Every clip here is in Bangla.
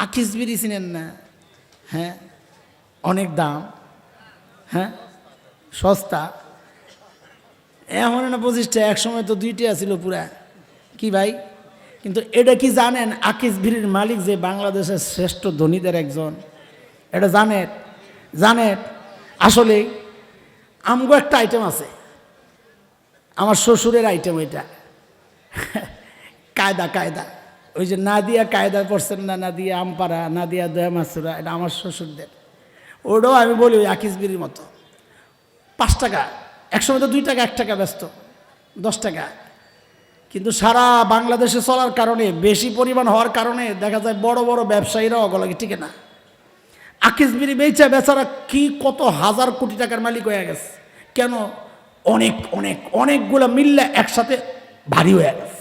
আকিস বিড়ি চিনেন না? হ্যাঁ, অনেক দাম। হ্যাঁ, সস্তা। এখন না 25 টাকা, এক সময় তো 2 টাকা ছিল পুরা। কি ভাই, কিন্তু এটা কি জানেন আকিস বিড়ির মালিক যে বাংলাদেশের শ্রেষ্ঠ ধনীদের একজন? এটা জানেন? জানেন? আসলে আমগো একটা আইটেম আছে, আমার শ্বশুরের আইটেম ওইটা। কায়দা কায়দা, ওই যে নাদিয়া কায়দা পড়ছেন না, নাদিয়া আমপাড়া, নাদিয়া দয়া মাসুরা, এটা আমার শ্বশুরদের। ওটাও আমি বলি ওই আকিস বিড়ির মতো। 5 টাকা, একসময় তো 2 টাকা, 1 টাকা ব্যস্ত, 10 টাকা। কিন্তু সারা বাংলাদেশে চলার কারণে, বেশি পরিমাণ হওয়ার কারণে দেখা যায় বড় বড় ব্যবসায়ীরাও অগলাগে টিকে না। আকিস বিড়ি বেচা বেচারা কি কত হাজার কোটি টাকার মালিক হয়ে গেছে। কেন? অনেক অনেক অনেকগুলো মিললে একসাথে ভারী হয়ে গেছে।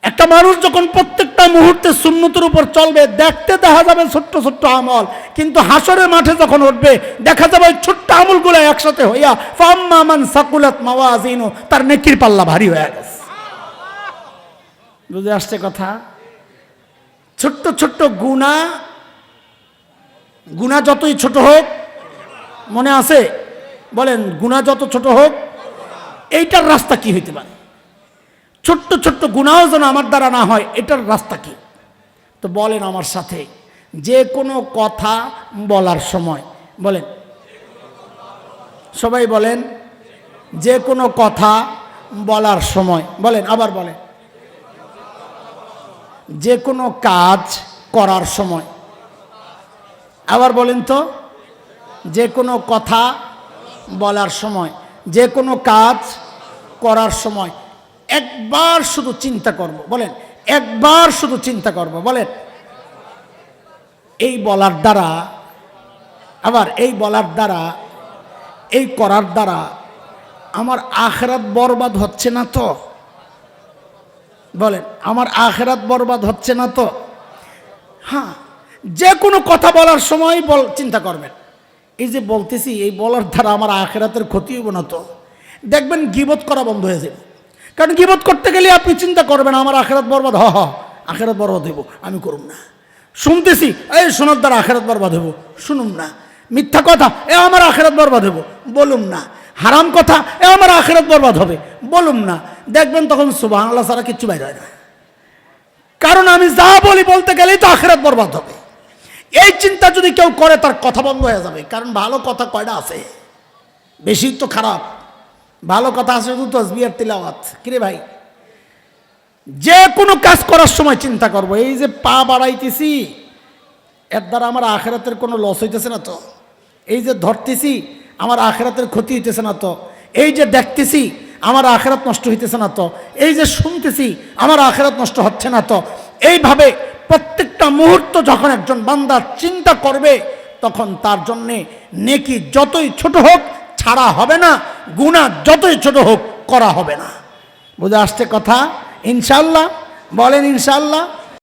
একটা মানুষ যখন প্রত্যেকটা মুহূর্তে সুন্নতের উপর চলবে, দেখতে দেখা যাবে ছোট্ট ছোট্ট আমল, কিন্তু হাসরের মাঠে যখন উঠবে দেখা যাবে ওই ছোট্ট আমলগুলো একসাথে হইয়া ফাম্মা মান সাকুলাত মাওয়াজিনু, তার নেকির পাল্লা ভারী হয়ে গেছে। বুঝে আসছে কথা? ছোট্ট ছোট্ট গুনাহ, গুনাহ যতই ছোট হোক, মনে আছে? বলেন, গুনাহ যত ছোট হোক, এইটার রাস্তা কি হইতে পারে? ছোট্ট ছোট্ট গুনাহ যেন আমার দ্বারা না হয়, এটার রাস্তা কি? তো বলেন আমার সাথে, যে কোনো কথা বলার সময়, বলেন সবাই বলেন, যে কোনো কথা বলার সময়, বলেন আবার বলেন, যে কোনো কাজ করার সময়, আবার বলেন তো, যে কোনো কথা বলার সময়, যে কোনো কাজ করার সময় একবার শুধু চিন্তা করব। বলেন, একবার শুধু চিন্তা করব। বলেন, এই বলার দ্বারা, আবার এই বলার দ্বারা, এই করার দ্বারা আমার আখিরাত বরবাদ হচ্ছে না তো? বলেন, আমার আখিরাত বরবাদ হচ্ছে না তো? হ্যাঁ, যে কোনো কথা বলার সময় চিন্তা করবেন, এই যে বলতেছি, এই বলার দ্বারা আমার আখিরাতের ক্ষতি হইব না তো? দেখবেন গীবত করা বন্ধ হয়ে যাবে। কারণ গীবত করতে গেলে আপনি চিন্তা করবেন আমার আখিরাত বরবাদ, আখিরাত বরবাদ হইব, আমি করুম না। শুনতেছি, এই শোনার দ্বারা আখিরাত বরবাদ হইব, শুনুম না। মিথ্যা কথা, আমার আখিরাত বরবাদ হইব, বলুম না। হারাম কথা, আমার আখিরাত বরবাদ হবে, বলুম না। দেখবেন তখন সুবহানাল্লাহ ছাড়া কিচ্ছু বাইরে হয় না। কারণ আমি যা বলি বলতে গেলেই তো আখিরাত বরবাদ হবে। এই চিন্তা যদি কেউ করে, তার কথা বন্ধ হয়ে যাবে। কারণ ভালো কথা কয়টা আছে? বেশি তো খারাপ। ভালো কথা আছে শুধু তাসবিহ আর তিলাওয়াত। কিরে ভাই, যে কোনো কাজ করার সময় চিন্তা করব, এই যে পা বাড়াইতেছি, এর দ্বারা আমার আখিরাতের কোনো লস হইতেছে না তো? এই যে ধরতেছি, আমার আখিরাতের ক্ষতি হইতেছে না তো? এই যে দেখতেছি, আমার আখিরাত নষ্ট হইতেছে না তো? এই যে শুনতেছি, আমার আখিরাত নষ্ট হচ্ছে না তো? এইভাবে প্রত্যেকটা মুহূর্ত যখন একজন বান্দা চিন্তা করবে, তখন তার জন্যে নেকি যতই ছোট হোক ছাড়া হবে না, গুনাহ যতই ছোট হোক করা হবে না। বুঝে আসছে কথা? ইনশাআল্লাহ বলেন, ইনশাআল্লাহ।